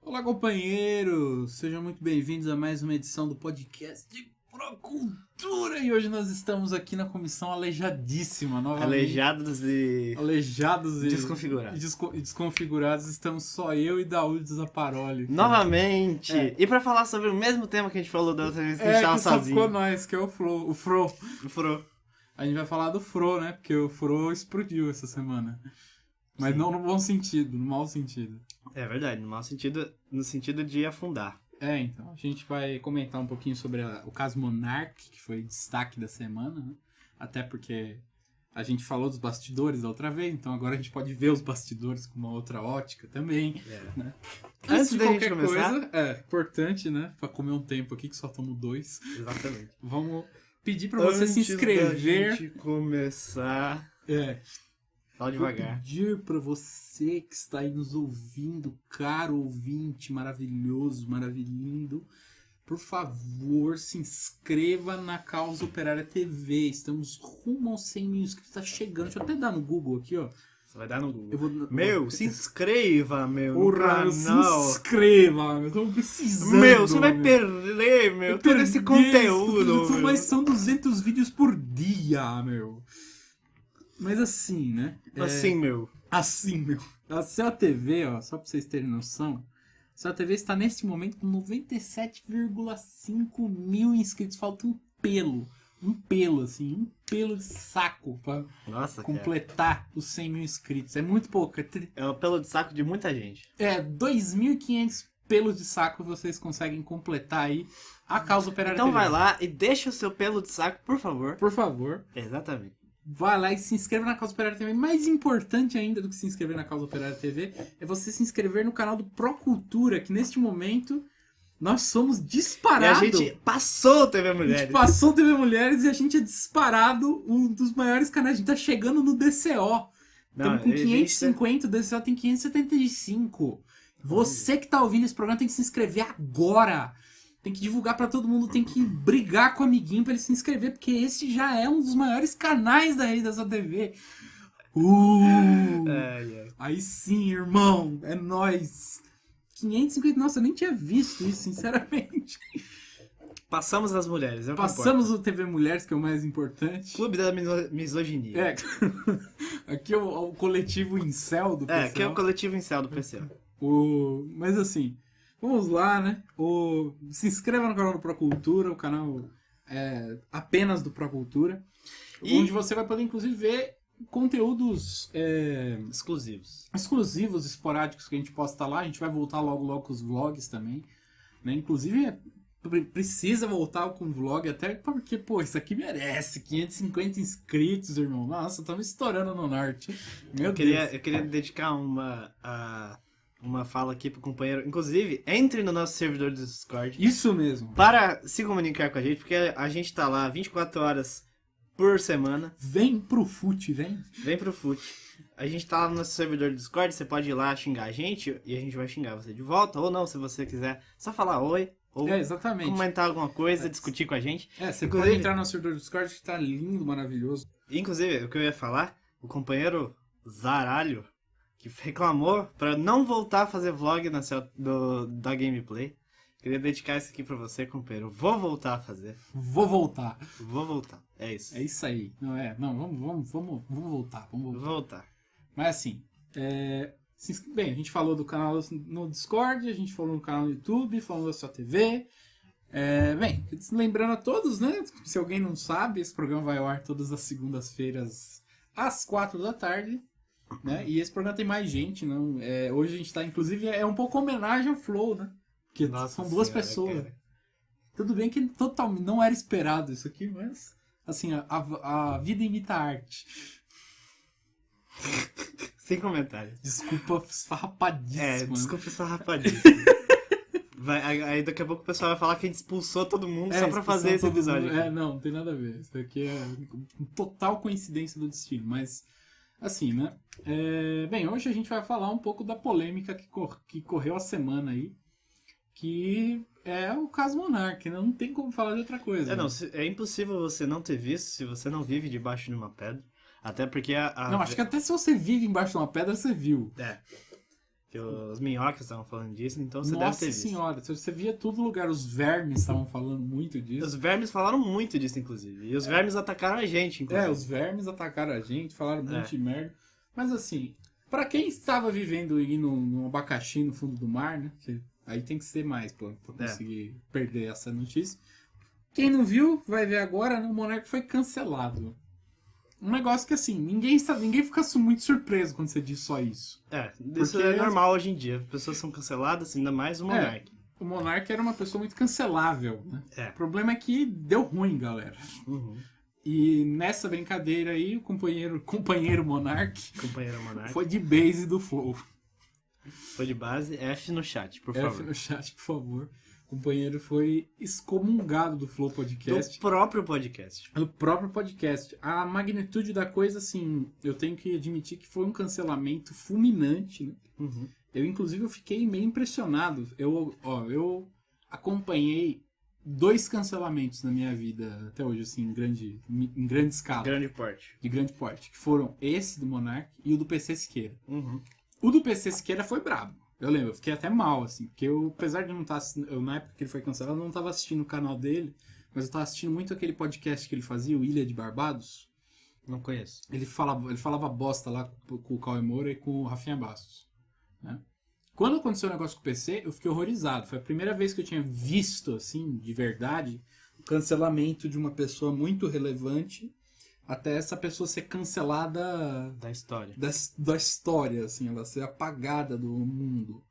Olá, companheiros! Sejam muito bem-vindos a mais uma edição do podcast de Procultura. E hoje nós estamos aqui na comissão aleijadíssima, novamente. Aleijados e desconfigurados. E desconfigurados. Estamos só eu e Daúl Zaparoli. Novamente! E pra falar sobre o mesmo tema que a gente falou da outra vez que a gente tava que só sozinho. ficou nós, que é o Fro. O Fro. A gente vai falar do Fro, né? Porque o Fro explodiu essa semana. Mas não no bom sentido, no mau sentido. É verdade, no mau sentido, no sentido de afundar. Então, a gente vai comentar um pouquinho sobre o caso Monark, que foi destaque da semana, né? Até porque a gente falou dos bastidores da outra vez, então agora a gente pode ver os bastidores com uma outra ótica também, né? Antes de qualquer começar... coisa, importante, né? Pra comer um tempo aqui, que só estamos 2. Exatamente. Vamos pedir pra você se inscrever. Antes da gente começar... Fala devagar. Pedir pra você que está aí nos ouvindo, caro ouvinte maravilhoso, maravilhindo, por favor, se inscreva na Causa Operária TV. Estamos rumo aos 100 mil inscritos, tá chegando. Deixa eu até dar no Google aqui, ó. Você vai dar no Google. Meu, se inscreva, no canal. Se inscreva, meu. Estamos precisando. Meu, você vai perder, todo esse conteúdo. Mas são 200 vídeos por dia, meu. Mas assim, né? Assim, meu. A Céu TV, ó, só pra vocês terem noção, a Céu TV está neste momento com 97,5 mil inscritos. Falta um pelo de saco pra completar os 100 mil inscritos. É muito pouco. É o pelo de saco de muita gente. 2.500 pelos de saco vocês conseguem completar aí a Causa Operária TV. Então vai lá e deixa o seu pelo de saco, por favor. Por favor. Exatamente. Vai lá e se inscreva na Causa Operária TV. Mais importante ainda do que se inscrever na Causa Operária TV é você se inscrever no canal do Procultura, que neste momento nós somos disparados. E a gente passou o TV Mulheres. A gente passou o TV Mulheres e a gente é disparado um dos maiores canais. A gente tá chegando no DCO. Estamos com 550, o DCO tem 575. Você que tá ouvindo esse programa tem que se inscrever agora. Tem que divulgar pra todo mundo, tem que brigar com o amiguinho pra ele se inscrever, porque esse já é um dos maiores canais da rede da sua TV. Aí sim, irmão, é nóis. 550, nossa, eu nem tinha visto isso, sinceramente. Passamos as mulheres, Passamos o TV Mulheres, que é o mais importante. Clube da misoginia. Aqui é o coletivo incel do PCL. Aqui é o coletivo incel do PCL. Mas assim... Vamos lá, né? Se inscreva no canal do Procultura, o canal apenas do Procultura, onde você vai poder, inclusive, ver conteúdos exclusivos, esporádicos que a gente posta lá. A gente vai voltar logo com os vlogs também, né? Inclusive, precisa voltar com o vlog, até porque, isso aqui merece 550 inscritos, irmão. Nossa, estamos estourando no norte. Meu Deus. Eu queria dedicar uma fala aqui pro companheiro. Inclusive, entre no nosso servidor do Discord. Isso mesmo. Para se comunicar com a gente, porque a gente tá lá 24 horas por semana. Vem pro fute, vem. Vem pro fute. A gente tá lá no nosso servidor do Discord, você pode ir lá xingar a gente e a gente vai xingar você de volta. Ou não, se você quiser só falar oi. Ou exatamente. Comentar alguma coisa, discutir com a gente. Você pode entrar no servidor do Discord que tá lindo, maravilhoso. Inclusive, o que eu ia falar, o Zaralho, que reclamou pra não voltar a fazer vlog da gameplay. Queria dedicar isso aqui pra você, companheiro. Vou voltar a fazer. Vou voltar. É isso. É isso aí. Vamos voltar. Vou voltar. Mas assim, bem, a gente falou do canal no Discord, a gente falou no canal no YouTube, falou da sua TV. Bem, lembrando a todos, né? Se alguém não sabe, esse programa vai ao ar todas as segundas-feiras às 4 da tarde. Né? E esse programa tem mais gente, não? Hoje a gente tá, inclusive, um pouco homenagem ao Flow, né? Porque são duas pessoas. Cara. Tudo bem que totalmente não era esperado isso aqui, mas assim, a vida imita a arte. Sem comentários. Desculpa esfarrapadíssima. Desculpa esfarrapadíssima. Aí daqui a pouco o pessoal vai falar que a gente expulsou todo mundo só pra fazer esse episódio. Não tem nada a ver. Isso aqui é total coincidência do destino, mas... Assim, né? Bem, hoje a gente vai falar um pouco da polêmica que correu a semana aí, que é o caso Monark, né? Não tem como falar de outra coisa. É impossível você não ter visto se você não vive debaixo de uma pedra, até porque Não, acho que até se você vive embaixo de uma pedra, você viu. Que os minhocas estavam falando disso, então você deve Nossa ter visto. senhora, você via todo lugar, os vermes estavam falando muito disso. Os vermes falaram muito disso, inclusive. E os vermes atacaram a gente, inclusive. Os vermes atacaram a gente, falaram um monte de merda. Mas assim, pra quem estava vivendo aí num abacaxi no fundo do mar, né? Que aí tem que ser mais pra conseguir perder essa notícia. Quem não viu, vai ver agora, né? O Monark foi cancelado. Um negócio que assim, ninguém fica muito surpreso quando você diz só isso. Isso é normal hoje em dia. As pessoas são canceladas, ainda mais o Monark. O Monark era uma pessoa muito cancelável, né? O problema é que deu ruim, galera. Uhum. E nessa brincadeira aí, o companheiro Monark foi de base do Flow. Foi de base. F no chat, por favor. F no chat, por favor. O companheiro foi excomungado do Flow Podcast. Do próprio podcast. Do próprio podcast. A magnitude da coisa, assim, eu tenho que admitir que foi um cancelamento fulminante, né? Uhum. Inclusive, eu fiquei meio impressionado. Eu acompanhei 2 cancelamentos na minha vida até hoje, assim, em grande escala. Grande porte. De grande porte. Que foram esse do Monark e o do PC Siqueira. Uhum. O do PC Siqueira foi brabo. Eu lembro, eu fiquei até mal, assim, porque apesar de não estar na época que ele foi cancelado, eu não estava assistindo o canal dele, mas eu estava assistindo muito aquele podcast que ele fazia, o Ilha de Barbados. Não conheço. Ele falava bosta lá com o Cauê Moura e com o Rafinha Bastos, né? Quando aconteceu o negócio com o PC, eu fiquei horrorizado. Foi a primeira vez que eu tinha visto, assim, de verdade, o cancelamento de uma pessoa muito relevante até essa pessoa ser cancelada da história. Da história, assim, ela ser apagada do mundo,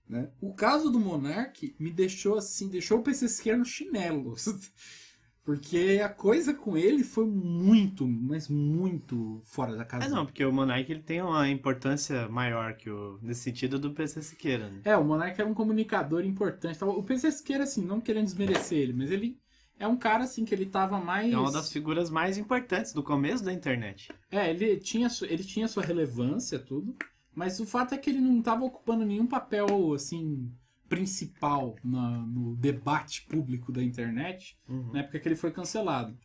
né? O caso do Monark me deixou assim, deixou o PC Siqueira no chinelo. Porque a coisa com ele foi muito, mas muito fora da casa. Não, porque o Monark ele tem uma importância maior que nesse sentido do PC Siqueira, né? O Monark era um comunicador importante. O PC Siqueira, assim, não querendo desmerecer ele, mas ele é um cara, assim, que ele tava mais... É uma das figuras mais importantes do começo da internet. Ele tinha sua relevância, tudo, mas o fato é que ele não tava ocupando nenhum papel, assim, principal no debate público da internet, na época que ele foi cancelado.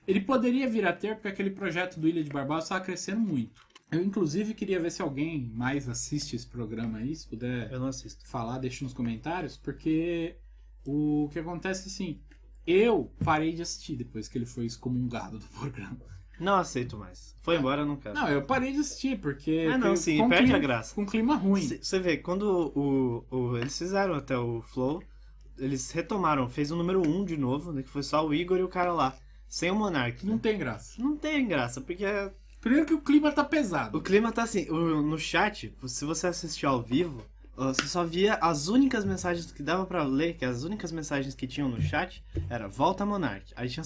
Ele poderia vir a ter, porque aquele projeto do Ilha de Barbados estava crescendo muito. Eu, inclusive, queria ver se alguém mais assiste esse programa aí, se puder Eu não assisto. falar, deixa nos comentários, porque o que acontece, assim... Eu parei de assistir depois que ele foi excomungado do programa. Não aceito mais. Foi embora, eu não quero. Não, eu parei de assistir, porque... sim, perde a graça. Com um clima ruim. Você vê, quando eles fizeram até o Flow, eles retomaram, fez o número 1 de novo, né, que foi só o Igor e o cara lá, sem o Monark. Não tem graça. Não tem graça, porque... Primeiro que o clima tá pesado. O clima tá assim, no chat, se você assistir ao vivo... Você só via as únicas mensagens que dava pra ler, que as únicas mensagens que tinham no chat era volta Monark. Aí tinha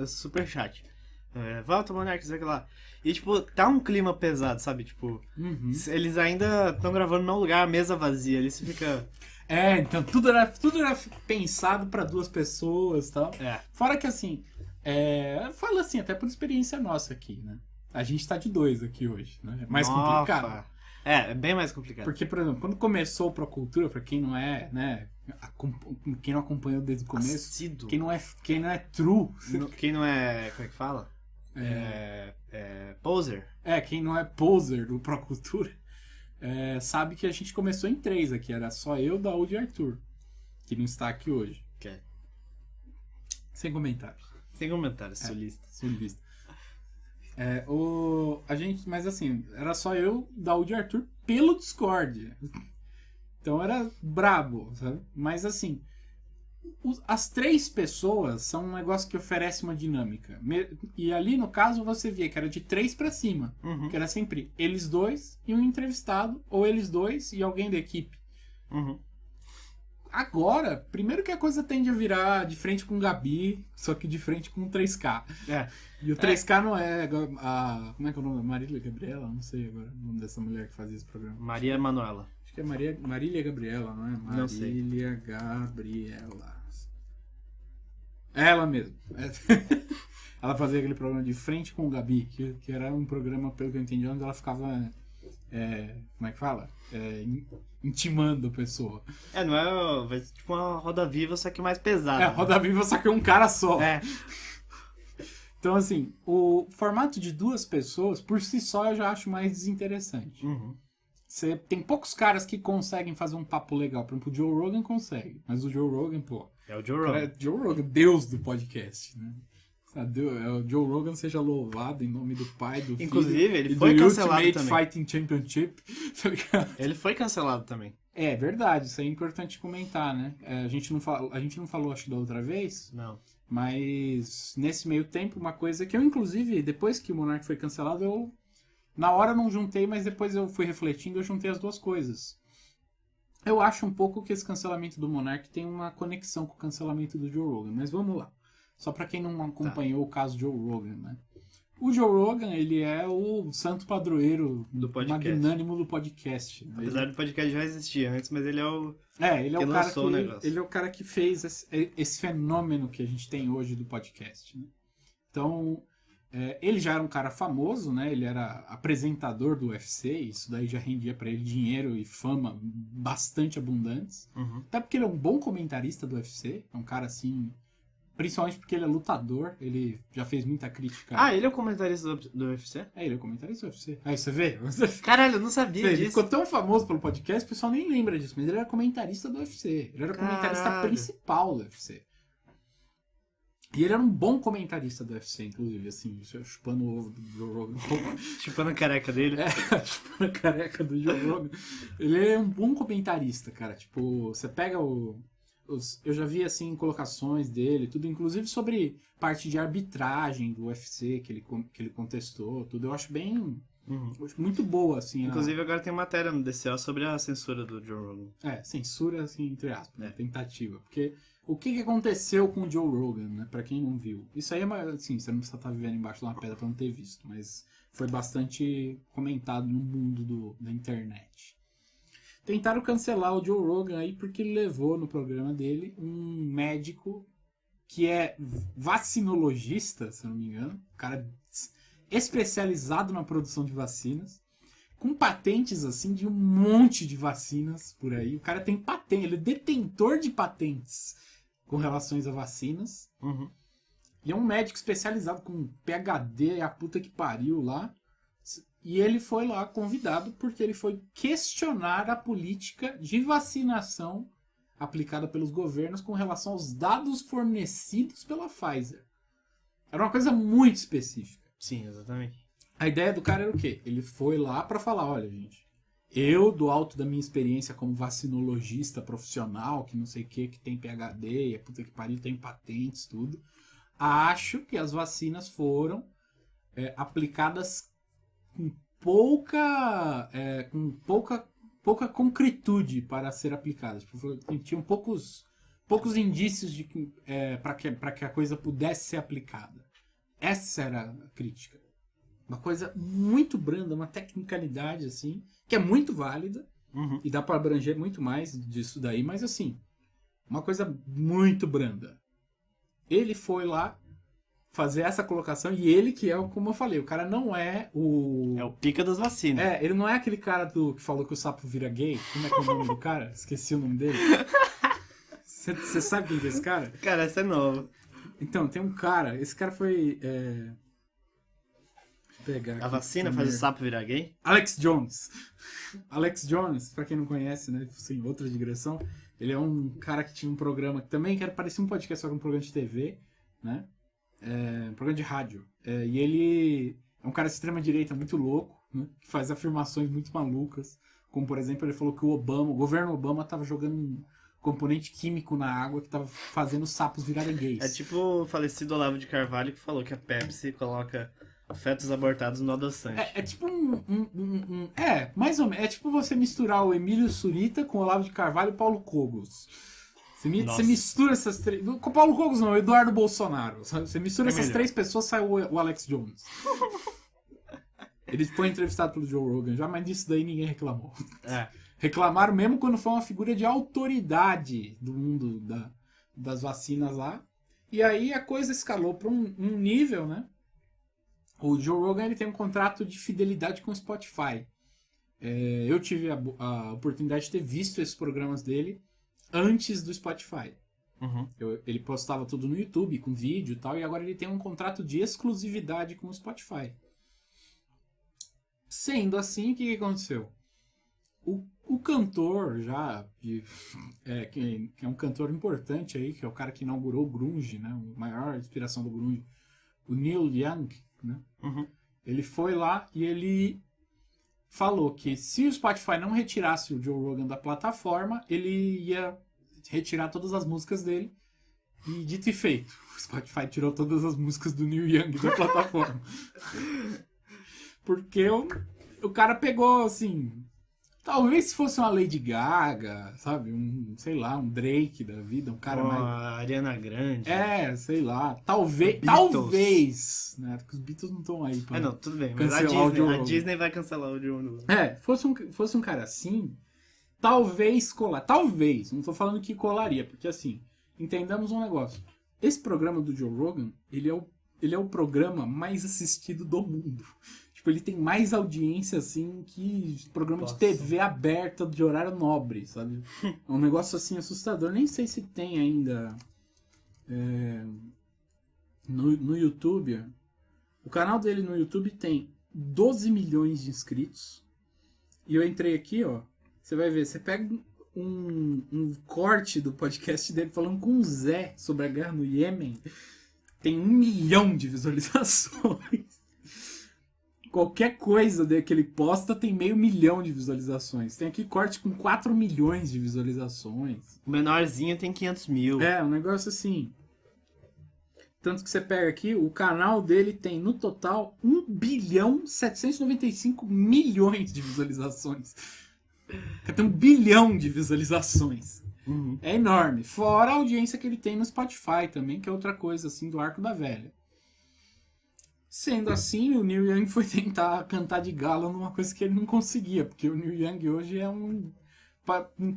super chat. Volta Monark, sei lá. E tipo, tá um clima pesado, sabe? Tipo, eles ainda estão gravando no lugar, a mesa vazia. Ali você fica. Então tudo era pensado pra 2 pessoas e tal. Fora que assim, falo assim, até por experiência nossa aqui, né? A gente tá de 2 aqui hoje, né? É mais complicado. É bem mais complicado. Porque, por exemplo, quando começou o Procultura, pra quem não é, né, quem não acompanhou desde o começo, Assíduo. quem não é true, quem não é, como é que fala? Poser. Quem não é poser do Procultura, sabe que a gente começou em 3 aqui, era só eu, Daúde e Arthur, que não está aqui hoje. Sem comentários. Sem comentários, solista. Mas assim, era só eu, Daúde e Arthur pelo Discord. Então era brabo, sabe? Mas assim, as 3 pessoas são um negócio que oferece uma dinâmica. E ali, no caso, você via que era de 3 pra cima. Que era sempre eles 2 e um entrevistado, ou eles 2 e alguém da equipe. Agora, primeiro que a coisa tende a virar de frente com o Gabi, só que de frente com o 3K. E o 3K não é como é que é o nome? Marília Gabriela? Não sei agora o nome dessa mulher que fazia esse programa. Maria Manuela. Acho que é Marília Gabriela, não é? Não sei. Marília Gabriela. Ela mesmo. Ela fazia aquele programa de frente com o Gabi, que era um programa, pelo que eu entendi, onde ela ficava... como é que fala? Intimando a pessoa. Não é... Vai ser tipo uma Roda Viva, só que mais pesada. Roda Viva, só que um cara só. Então, assim, o formato de 2 pessoas, por si só, eu já acho mais desinteressante. tem poucos caras que conseguem fazer um papo legal. Por exemplo, o Joe Rogan consegue. Mas o Joe Rogan, pô... É o Joe Rogan. É o Joe Rogan, Deus do podcast, né? É o Joe Rogan seja louvado em nome do Pai, do Filho. Inclusive, ele e foi do cancelado Ultimate também. Fighting Championship, tá ligado? Ele foi cancelado também. É verdade, isso é importante comentar, né? A gente não falou, acho que da outra vez, Não. mas nesse meio tempo, uma coisa que eu, inclusive, depois que o Monark foi cancelado, eu na hora não juntei, mas depois eu fui refletindo, eu juntei as duas coisas. Eu acho um pouco que esse cancelamento do Monark tem uma conexão com o cancelamento do Joe Rogan, mas vamos lá. Só pra quem não acompanhou o caso Joe Rogan, né? O Joe Rogan, ele é o santo padroeiro Do podcast. magnânimo do podcast. Né? Apesar do podcast já existir antes, mas ele é o... Ele é que o cara lançou o negócio. ele é o cara que fez esse fenômeno que a gente tem hoje do podcast. Né? Então, ele já era um cara famoso, né? Ele era apresentador do UFC, isso daí já rendia pra ele dinheiro e fama bastante abundantes. Uhum. Até porque ele é um bom comentarista do UFC, é um cara assim, principalmente porque ele é lutador, ele já fez muita crítica. Ah, ele é o comentarista do UFC? Ele é o comentarista do UFC. Aí você vê? Caralho, eu não sabia Ele disso. ficou tão famoso pelo podcast, o pessoal nem lembra disso, mas ele era comentarista do UFC. Ele era comentarista Caralho. principal do UFC. E ele era um bom comentarista do UFC, inclusive, assim, chupando o ovo do Joe Rogan. Chupando a careca dele. Chupando a careca do Joe Rogan. Ele é um bom comentarista, cara. Tipo, você pega eu já vi, assim, colocações dele, tudo, inclusive sobre parte de arbitragem do UFC que ele contestou, tudo. Eu acho bem... eu acho muito boa, assim. Inclusive agora tem matéria no DCO sobre a censura do Joe Rogan. Censura, assim, entre aspas, né? Tentativa. Porque o que aconteceu com o Joe Rogan, né? Pra quem não viu. Isso aí é, assim, você não precisa estar vivendo embaixo de uma pedra pra não ter visto, mas foi bastante comentado no mundo da internet. Tentaram cancelar o Joe Rogan aí porque ele levou no programa dele um médico que é vacinologista, se eu não me engano, um cara especializado na produção de vacinas, com patentes assim de um monte de vacinas por aí. O cara tem patente, ele é detentor de patentes com relações a vacinas. Uhum. E é um médico especializado com PhD, a puta que pariu lá. E ele foi lá convidado porque ele foi questionar a política de vacinação aplicada pelos governos com relação aos dados fornecidos pela Pfizer. Era uma coisa muito específica. Sim, exatamente. A ideia do cara era o quê? Ele foi lá pra falar, olha, gente, eu, do alto da minha experiência como vacinologista profissional, que não sei o que tem PhD, e a puta que pariu, tem patentes, tudo, acho que as vacinas foram aplicadas com pouca concretude para ser aplicadas. Tinham poucos indícios de para que a coisa pudesse ser aplicada. Essa era a crítica. Uma coisa muito branda, uma tecnicalidade assim, que é muito válida, e dá para abranger muito mais disso daí, mas assim, uma coisa muito branda. Ele foi lá fazer essa colocação, e ele que é, como eu falei, o cara não é o... É o pica das vacinas. Ele não é aquele cara que falou que o sapo vira gay. Como é que é o nome do cara? Esqueci o nome dele. Você sabe quem é esse cara? Cara, essa é nova. Então, tem um cara, esse cara foi... pegar A aqui, vacina faz o sapo virar gay? Alex Jones. Alex Jones, pra quem não conhece, né, assim, outra digressão, ele é um cara que tinha um programa que também que parecia um podcast, só que um programa de TV, né? Um programa de rádio. E ele é um cara de extrema direita muito louco, né? Que faz afirmações muito malucas. Como, por exemplo, ele falou que o governo Obama estava jogando um componente químico na água que estava fazendo os sapos virarem gays. É tipo o falecido Olavo de Carvalho que falou que a Pepsi coloca fetos abortados no adoçante. É tipo mais ou menos. É tipo você misturar o Emílio Surita com o Olavo de Carvalho e o Paulo Cogos. Você mistura essas três... Com o Paulo Cogos não, o Eduardo Bolsonaro. Você mistura essas três pessoas, sai o Alex Jones. Ele foi entrevistado pelo Joe Rogan já, mas disso daí ninguém reclamou. Reclamaram mesmo quando foi uma figura de autoridade do mundo das vacinas lá. E aí a coisa escalou para um nível, né? O Joe Rogan ele tem um contrato de fidelidade com o Spotify. Eu tive a oportunidade de ter visto esses programas dele antes do Spotify. Ele postava tudo no YouTube, com vídeo e tal, e agora ele tem um contrato de exclusividade com o Spotify. Sendo assim, o que aconteceu? o cantor já, que é um cantor importante aí, que é o cara que inaugurou o grunge, né? A maior inspiração do grunge, o Neil Young, né? Uhum. Ele foi lá e ele falou que se o Spotify não retirasse o Joe Rogan da plataforma, ele ia retirar todas as músicas dele. E dito e feito, o Spotify tirou todas as músicas do Neil Young da plataforma. Porque o cara pegou, assim... Talvez se fosse uma Lady Gaga, sabe? Sei lá, um Drake da vida, um cara mais... A Ariana Grande. sei lá. Talvez, né? Porque os Beatles não estão aí pra não, tudo bem. Mas a Disney vai cancelar o Joe Rogan. Fosse um cara assim, talvez colar. Talvez, não tô falando que colaria, porque assim, entendamos um negócio. Esse programa do Joe Rogan, ele é o programa mais assistido do mundo. Tipo, ele tem mais audiência, assim, que programa de TV aberta de horário nobre, sabe? É um negócio, assim, assustador. Nem sei se tem ainda no YouTube. O canal dele no YouTube tem 12 milhões de inscritos. E eu entrei aqui, ó. Você vai ver, você pega um corte do podcast dele falando com o Zé sobre a guerra no Iêmen. Tem 1 milhão de visualizações. Qualquer coisa que ele posta tem 500 mil de visualizações. Tem aqui corte com 4 milhões de visualizações. O menorzinho tem 500 mil. Um negócio assim. Tanto que você pega aqui, o canal dele tem no total 1 bilhão 795 milhões de visualizações. Tem 1 bilhão de visualizações. Uhum. É enorme. Fora a audiência que ele tem no Spotify também, que é outra coisa assim do arco da velha. Sendo assim, o Neil Young foi tentar cantar de gala numa coisa que ele não conseguia, porque o Neil Young hoje é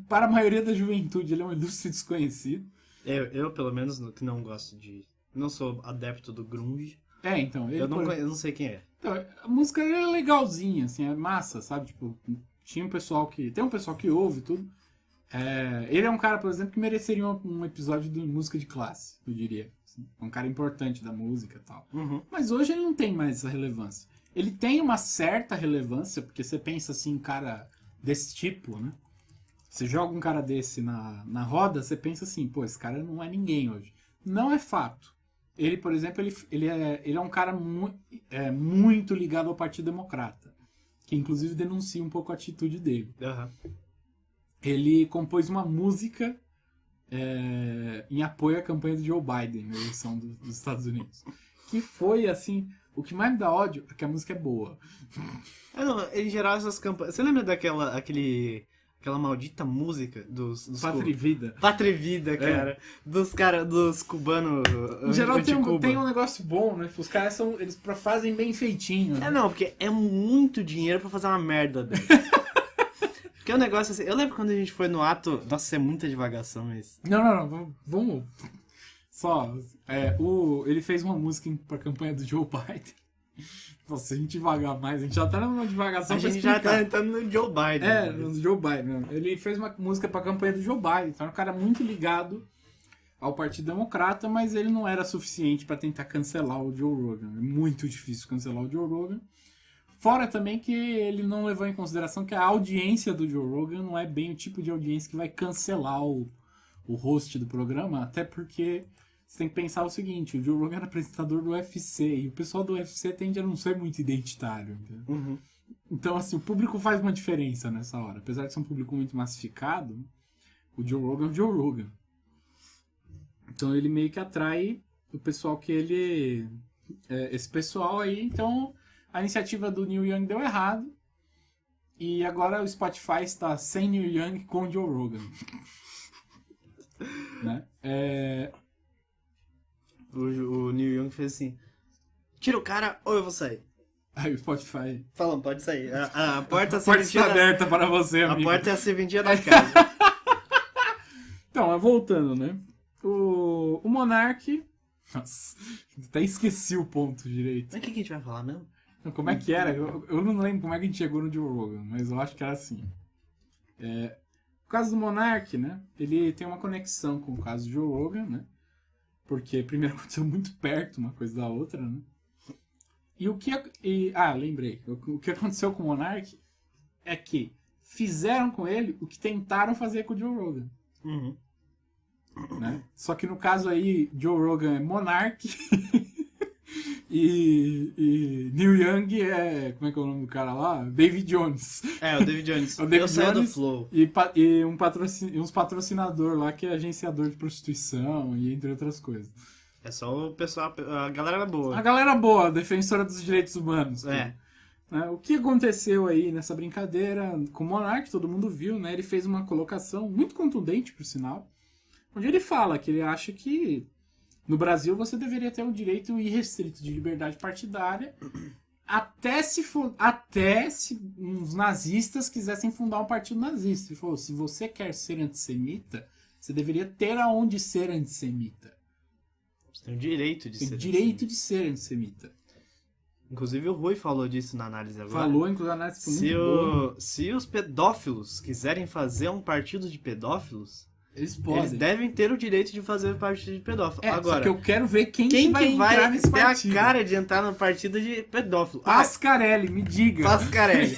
para a maioria da juventude, ele é um ilustre desconhecido. Eu pelo menos, que não gosto de... Não sou adepto do grunge. Então... Eu não sei quem é. Então, a música é legalzinha, assim, é massa, sabe? Tipo, tem um pessoal que ouve tudo. Ele é um cara, por exemplo, que mereceria um episódio de música de classe, eu diria. É um cara importante da música e tal. Uhum. Mas hoje ele não tem mais essa relevância. Ele tem uma certa relevância, porque você pensa assim, um cara desse tipo, né? Você joga um cara desse na roda, você pensa assim, pô, esse cara não é ninguém hoje. Não é fato. Ele, por exemplo, ele é um cara muito ligado ao Partido Democrata, que inclusive denuncia um pouco a atitude dele. Uhum. Ele compôs uma música em apoio à campanha do Joe Biden na eleição dos Estados Unidos. Que foi, assim, o que mais me dá ódio é que a música é boa. Em geral, essas campanhas... Você lembra aquela maldita música dos Pátria e Vida? Pátria e Vida, cara. Dos cubanos. Em geral tem um negócio bom, né? Os caras eles fazem bem feitinho. Né? Porque é muito dinheiro pra fazer uma merda dele. Porque é um negócio assim... Eu lembro quando a gente foi no ato... Nossa, é muita divagação, mas... Não. Vamos... Só... ele fez uma música pra campanha do Joe Biden. Nossa, se a gente devagar mais, a gente já tá numa divagação. A gente já tá entrando no Joe Biden. No Joe Biden. Ele fez uma música pra campanha do Joe Biden. Então é um cara muito ligado ao Partido Democrata, mas ele não era suficiente pra tentar cancelar o Joe Rogan. É muito difícil cancelar o Joe Rogan. Fora também que ele não levou em consideração que a audiência do Joe Rogan não é bem o tipo de audiência que vai cancelar o host do programa, até porque você tem que pensar o seguinte, o Joe Rogan é apresentador do UFC, e o pessoal do UFC tende a não ser muito identitário. Uhum. Então, assim, o público faz uma diferença nessa hora. Apesar de ser um público muito massificado, o Joe Rogan é o Joe Rogan. Então ele meio que atrai o pessoal que ele... esse pessoal aí, então... A iniciativa do Neil Young deu errado. E agora o Spotify está sem Neil Young com Joe Rogan. Né? O Neil Young fez assim... Tira o cara ou eu vou sair. Aí o Spotify... Falando, pode sair. A porta está aberta para você, amigo. A porta é a serventia da casa. Então, voltando, né? O Monark... Nossa, até esqueci o ponto direito. Mas o que a gente vai falar mesmo? Como é que era? Eu não lembro como é que a gente chegou no Joe Rogan, mas eu acho que era assim. O caso do Monark, né? Ele tem uma conexão com o caso do Joe Rogan, né? Porque primeiro aconteceu muito perto uma coisa da outra, né? Lembrei. O que aconteceu com o Monark é que fizeram com ele o que tentaram fazer com o Joe Rogan. Uhum. Né? Só que no caso aí, Joe Rogan é Monark e Neil Young é... Como é que é o nome do cara lá? David Jones. É, o David Jones. O David Eu saio do Jones Flow. e uns patrocinador lá que é agenciador de prostituição e entre outras coisas. É só o pessoal, a galera boa. A galera boa, defensora dos direitos humanos. É. Né? O que aconteceu aí nessa brincadeira com o Monark, todo mundo viu, né? Ele fez uma colocação muito contundente, por sinal, onde ele fala que ele acha que no Brasil você deveria ter um direito irrestrito de liberdade partidária até se uns nazistas quisessem fundar um partido nazista. Ele falou, se você quer ser antissemita, você deveria ter aonde ser antissemita. Você tem o direito de Tem ser direito de ser antissemita. Inclusive o Rui falou disso na análise agora. Falou, inclusive, a análise foi muito boa. Se os pedófilos quiserem fazer um partido de pedófilos, Eles podem. eles devem ter o direito de fazer partido de pedófilo. Agora, só que eu quero ver quem que vai entrar nesse ter partido. a cara de entrar no partido de pedófilo? Pascarelli, me diga. Pascarelli.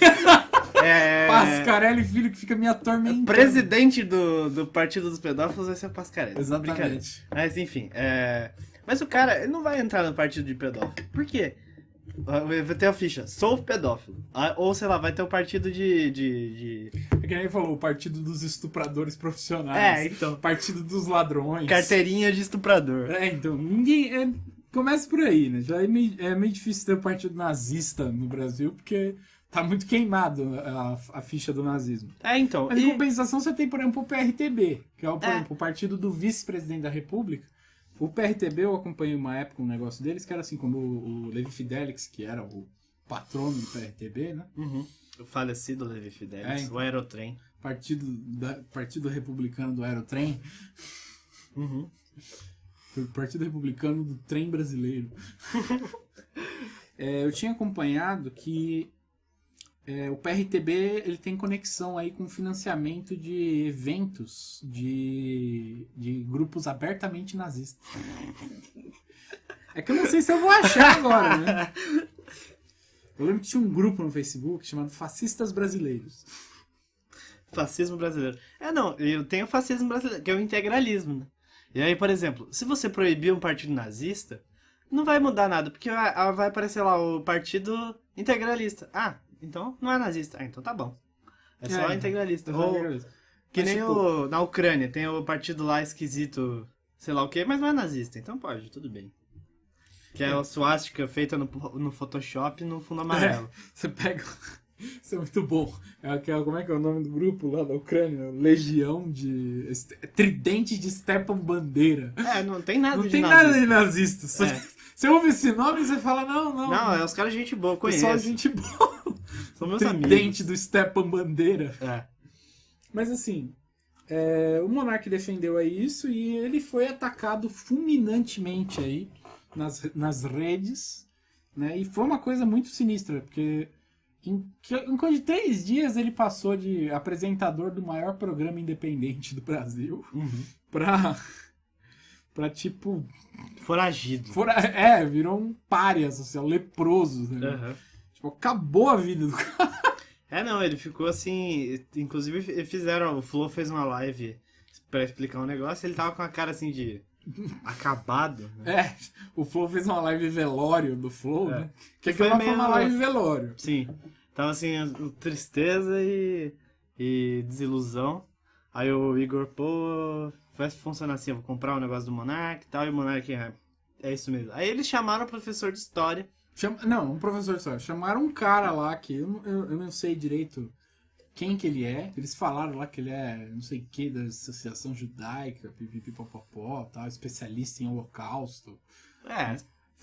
Pascarelli, filho, que fica me atormentando. Presidente do partido dos pedófilos vai ser o Pascarelli. Exatamente. Mas enfim, mas o cara ele não vai entrar no partido de pedófilo. Por quê? Vai ter a ficha, sou pedófilo. Ou sei lá, vai ter o partido de... É que nem ele falou, o partido dos estupradores profissionais. então. Partido dos ladrões. Carteirinha de estuprador. Então, ninguém... começa por aí, né? Já é meio difícil ter um partido nazista no Brasil, porque tá muito queimado a ficha do nazismo. Então. Mas em compensação, você tem, por exemplo, o PRTB, que é, por exemplo, o partido do vice-presidente da República. O PRTB, eu acompanhei uma época um negócio deles, que era assim, como o Levi Fidelix, que era o patrono do PRTB, né? Uhum. O falecido Levi Fidelix, então. o Aerotrem. Partido Republicano do Aerotrem. Uhum. O Partido Republicano do Trem Brasileiro. Eu tinha acompanhado que o PRTB ele tem conexão aí com financiamento de eventos de grupos abertamente nazistas. É que eu não sei se eu vou achar agora, né? Eu lembro que tinha um grupo no Facebook chamado Fascistas Brasileiros. Fascismo brasileiro. Não, eu tenho o fascismo brasileiro, que é o integralismo, né? E aí, por exemplo, se você proibir um partido nazista, não vai mudar nada, porque vai aparecer lá o partido integralista. Então não é nazista. Então tá bom. É só integralista. Que nem na Ucrânia, tem o partido lá esquisito, sei lá o que, mas não é nazista. Então pode, tudo bem. Que é a suástica feita no Photoshop no fundo amarelo. Você pega... Isso é muito bom. Como é que é o nome do grupo lá da Ucrânia? Legião de... Tridente de Stepan Bandeira. Não tem nada de nazista. Não tem nada de nazista. Você ouve esse nome e você fala, não. Não, é os caras gente boa, conheço. Pessoal gente boa. São meus amigos. Tridente do Stepan Bandeira. Mas assim, o Monark defendeu aí isso e ele foi atacado fulminantemente aí nas redes, né? E foi uma coisa muito sinistra, porque em coisa de 3 dias ele passou de apresentador do maior programa independente do Brasil pra tipo... Foragido. Virou um pária social, leproso. Né? Uhum. Tipo, acabou a vida do cara. Não, ele ficou assim... Inclusive, o Flow fez uma live pra explicar um negócio, ele tava com a cara assim de... acabado. Né? O Flow fez uma live velório do Flow, né? Que foi uma live velório. Sim. Tava assim, tristeza e desilusão. Aí o Igor, vai funcionar assim, eu vou comprar um negócio do Monark e tal, e o Monark é isso mesmo. Aí eles chamaram o professor de história. Não, um professor de história. Chamaram um cara lá que eu não sei direito quem que ele é. Eles falaram lá que ele é não sei o que da Associação Judaica, pipipipopopó, tal, especialista em holocausto.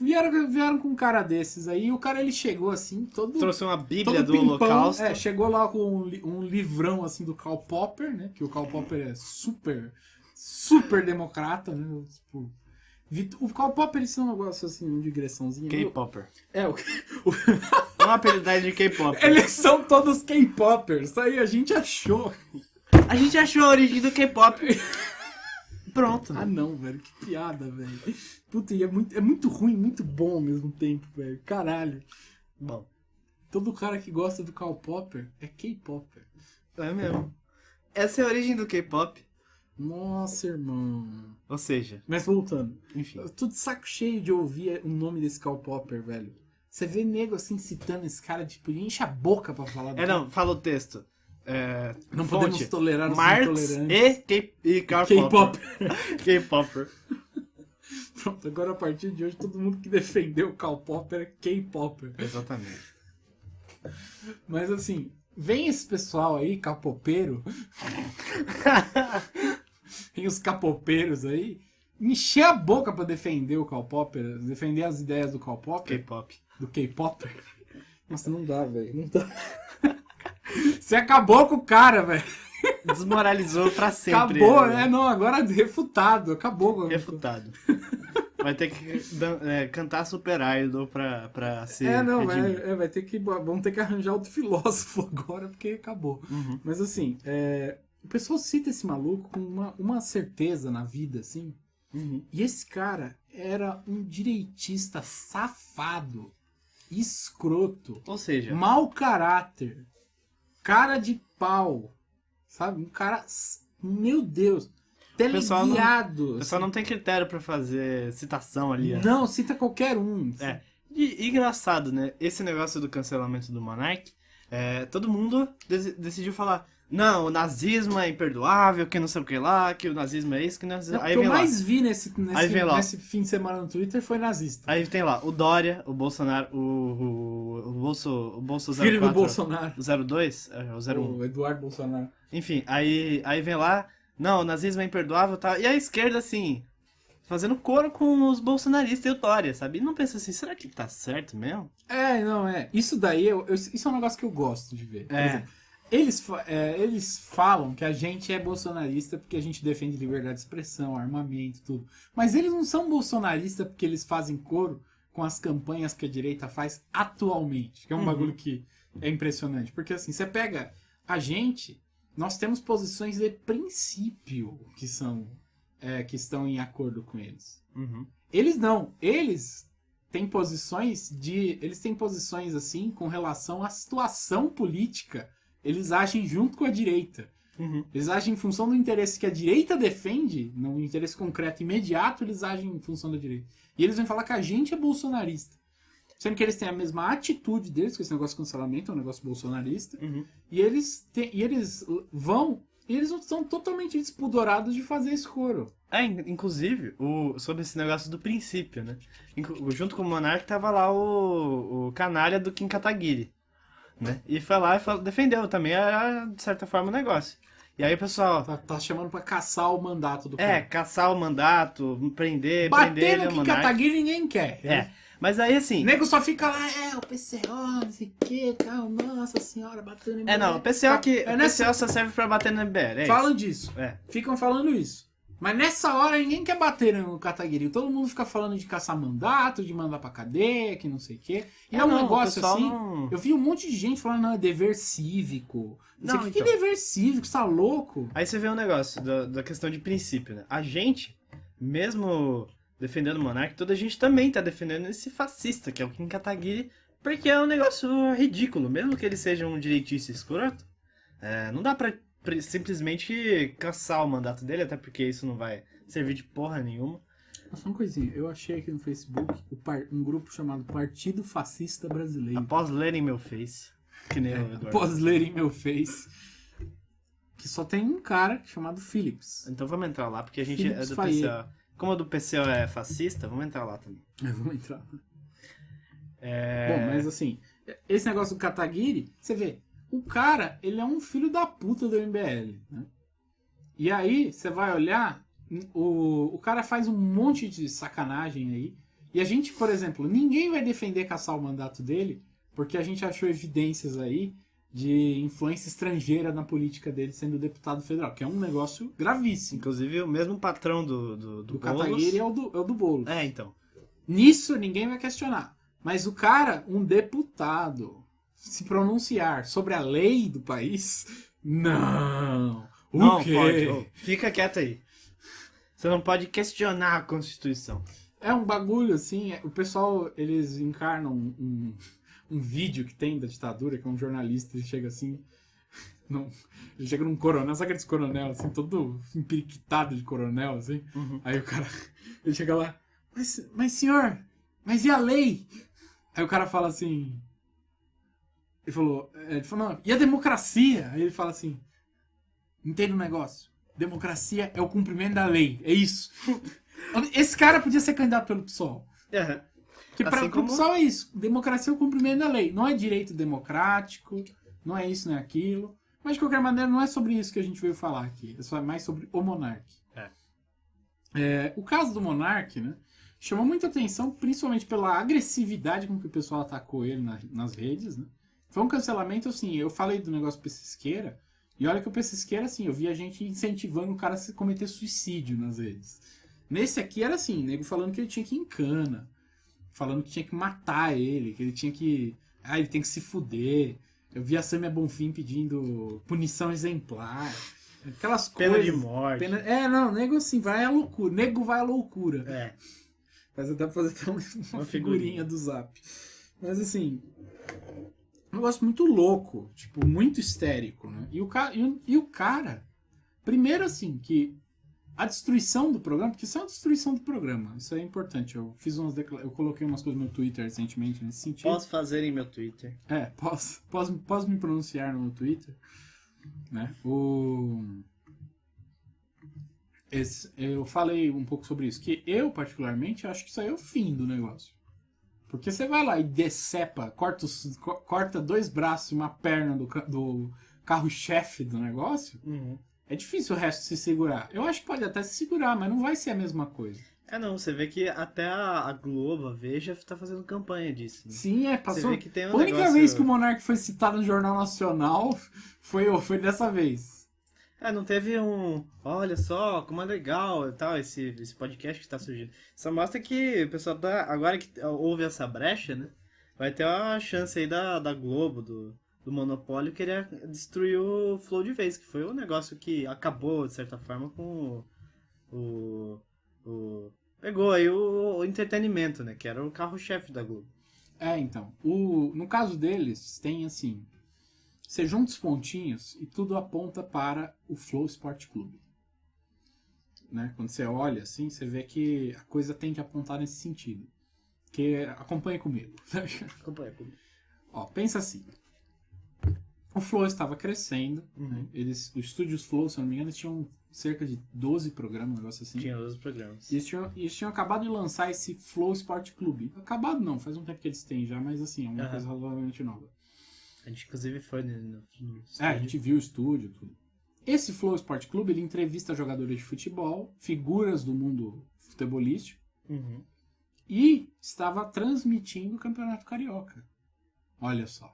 Vieram com um cara desses aí, e o cara ele chegou assim, todo... Trouxe uma bíblia do pimpão, holocausto. Chegou lá com um livrão assim do Karl Popper, né? Que o Karl Popper é super democrata, né? Tipo, o Karl Popper ele é um negócio assim, uma digressãozinha. K-Popper. Uma apelidade de K-Popper. Eles são todos K-Poppers, isso aí a gente achou. A gente achou a origem do K-Pop. Pronto. Não, velho, que piada, velho. Puta, e é muito ruim, muito bom ao mesmo tempo, velho. Caralho. Bom. Todo cara que gosta do Karl Popper é K-Popper. É mesmo. Essa é a origem do K-pop. Nossa, irmão. Ou seja, Mas voltando. enfim. Eu tô de saco cheio de ouvir o nome desse Karl Popper, velho. Você vê nego assim citando esse cara, tipo, ele enche a boca pra falar do cara. Não, fala o texto. Não fonte, podemos tolerar os Marx intolerantes. e Karl K-pop. Popper. K-popper. Pronto, agora a partir de hoje todo mundo que defendeu o Karl Popper é K-Popper. Exatamente. Mas assim, vem esse pessoal aí, capopeiro, tem os capopeiros aí, encher a boca pra defender o Karl Popper, defender as ideias do Karl Popper, K-pop. do K-Popper. Nossa, não dá, velho, não dá. Você acabou com o cara, velho. Desmoralizou pra sempre. Acabou, né? não, agora refutado, acabou. Refutado. Vai ter que cantar Super Idol pra se redimir. Vai ter que, vamos ter que arranjar outro filósofo agora, porque acabou. Uhum. Mas assim, o pessoal cita esse maluco com uma certeza na vida, assim. Uhum. E esse cara era um direitista safado, escroto, Ou seja, mau caráter, cara de pau, sabe? Um cara, meu Deus, teleguiado. o pessoal não tem critério pra fazer citação ali. ó. Não, cita qualquer um. É. E engraçado, né? Esse negócio do cancelamento do Monark, todo mundo decidiu falar: não, o nazismo é imperdoável, que não sei o que lá, que o nazismo é isso, que não Não, aí o que vem eu lá. mais vi Aí vem lá. nesse fim de semana no Twitter foi nazista. Aí tem lá o Dória, o Bolsonaro, o Bolso 04, Filho do Bolsonaro. o 02, o 01. O Eduardo Bolsonaro. Enfim, aí vem lá, não, o nazismo é imperdoável e tal. E a esquerda, assim, fazendo coro com os bolsonaristas e o Dória, sabe? E não pensa assim, será que tá certo mesmo? Isso daí, isso é um negócio que eu gosto de ver. Por É. exemplo, eles falam que a gente é bolsonarista porque a gente defende liberdade de expressão, armamento, tudo. Mas eles não são bolsonaristas porque eles fazem coro com as campanhas que a direita faz atualmente. Que é um bagulho que é impressionante. Porque assim, você pega a gente, nós temos posições de princípio que estão em acordo com eles. Uhum. Eles não. Eles têm posições assim com relação à situação política. Eles agem junto com a direita. Uhum. Eles agem em função do interesse que a direita defende, no interesse concreto imediato, eles agem em função da direita. E eles vão falar que a gente é bolsonarista. Sendo que eles têm a mesma atitude deles, com esse negócio de cancelamento, é um negócio bolsonarista. Uhum. E eles estão totalmente despudorados de fazer esse coro. Inclusive, sobre esse negócio do princípio, né? Junto com o Monark tava lá o canalha do Kim Kataguiri, né? E foi lá e defendeu também, de certa forma, o negócio. E aí o pessoal... Tá chamando pra caçar o mandato do cara. caçar o mandato, prender Bater ele, no o Kim Monark. Kataguiri ninguém quer. Mas aí assim... O nego só fica lá, o PCO, não sei o que, tal, nossa senhora, batendo em mulher. não, o PCO, nessa... PCO só serve pra bater no MBL, Falam disso. É. Ficam falando isso. Mas nessa hora ninguém quer bater no Kataguiri. Todo mundo fica falando de caçar mandato, de mandar pra cadeia, que não sei o quê. E um negócio assim. Não... Eu vi um monte de gente falando, não, é dever cívico. Não sei o que é dever cívico, você tá louco? Aí você vê um negócio da questão de princípio, né? A gente, mesmo defendendo o Monark, toda a gente também tá defendendo esse fascista, que é o Kim Kataguiri, porque é um negócio ridículo. Mesmo que ele seja um direitista escroto, não dá pra simplesmente caçar o mandato dele, até porque isso não vai servir de porra nenhuma. Só uma coisinha, eu achei aqui no Facebook um grupo chamado Partido Fascista Brasileiro. Após lerem meu face, que nem o Eduardo. Após lerem meu face, que só tem um cara chamado Phillips. Então vamos entrar lá, porque a gente Phillips é do Faye. PCO. Como o do PCO é fascista, vamos entrar lá também. Vamos entrar. Bom, mas assim, esse negócio do Kataguiri, você vê, o cara, ele é um filho da puta do MBL, né? E aí, você vai olhar, o cara faz um monte de sacanagem aí, e a gente, por exemplo, ninguém vai defender caçar o mandato dele, porque a gente achou evidências aí de influência estrangeira na política dele sendo deputado federal, que é um negócio gravíssimo. Inclusive, o mesmo patrão do O Boulos... Kataguiri é o do Boulos. Então. Nisso ninguém vai questionar. Mas o cara, um deputado, se pronunciar sobre a lei do país, não. Não quê? pode. Fica quieto aí. Você não pode questionar a Constituição. É um bagulho assim, o pessoal, eles encarnam um vídeo que tem da ditadura, que é um jornalista, ele chega assim, Não, ele chega num coronel, sabe aqueles coronel, assim, todo empiriquitado de coronel, assim? Uhum. Aí o cara, ele chega lá, mas senhor, mas e a lei? Aí o cara fala assim, ele falou, não, e a democracia? Aí ele fala assim, entende o negócio? Democracia é o cumprimento da lei, é isso. Esse cara podia ser candidato pelo PSOL. Uhum. Porque Assim para o PSOL é isso, democracia é o cumprimento da lei. Não é direito democrático, não é isso, não é aquilo. Mas, de qualquer maneira, não é sobre isso que a gente veio falar aqui. É só mais sobre o Monark. O caso do Monark, né, chamou muita atenção, principalmente pela agressividade com que o pessoal atacou ele nas redes. Né. Foi um cancelamento, assim, eu falei do negócio Pessisqueira, e olha que o Pessisqueira, assim, eu vi a gente incentivando o cara a cometer suicídio nas redes. Nesse aqui era assim, nego falando que ele tinha que ir em cana, falando que tinha que matar ele, que ele tinha que... ele tem que se fuder. Eu vi a Samia Bonfim pedindo punição exemplar. Aquelas Pena coisas... de morte. Não, nego assim, vai à loucura. Nego vai à loucura. Mas dá pra fazer até uma figurinha do Zap. Mas assim... Um negócio muito louco. Tipo, muito histérico, né? E o cara... Primeiro assim, que... A destruição do programa, porque isso é uma destruição do programa. Isso é importante. Eu coloquei umas coisas no Twitter recentemente nesse sentido. Posso fazer em meu Twitter. Posso me pronunciar no meu Twitter. Né? Eu falei um pouco sobre isso. Que eu, particularmente, acho que isso aí é o fim do negócio. Porque você vai lá e decepa, corta 2 braços e uma perna do carro-chefe do negócio... Uhum. É difícil o resto se segurar. Eu acho que pode até se segurar, mas não vai ser a mesma coisa. Não, você vê que até a Globo, a Veja, tá fazendo campanha disso. Né? Sim, passou. Você vê que tem a única negócio... vez que o Monark foi citado no Jornal Nacional foi dessa vez. Não teve olha só, como é legal e tal, esse podcast que tá surgindo. Só mostra que o pessoal agora que houve essa brecha, né? Vai ter a chance aí da Globo, do monopólio, querer destruir o Flow de vez, que foi um negócio que acabou, de certa forma, com pegou aí o entretenimento, né? Que era o carro-chefe da Globo. Então. No caso deles, tem assim... Você junta os pontinhos e tudo aponta para o Flow Sport Clube. Né? Quando você olha assim, você vê que a coisa tende a apontar nesse sentido. Que acompanha comigo. Acompanha comigo. Pensa assim. O Flow estava crescendo. Uhum. Né? Os estúdios Flow, se eu não me engano, eles tinham cerca de 12 programas, um negócio assim. Tinha 12 programas. E eles tinham acabado de lançar esse Flow Sport Clube. Acabado não, faz um tempo que eles têm já, mas assim, é uma coisa relativamente nova. A gente inclusive foi no a gente viu o estúdio, tudo. Esse Flow Sport Clube, ele entrevista jogadores de futebol, figuras do mundo futebolístico, uhum. E estava transmitindo o Campeonato Carioca. Olha só.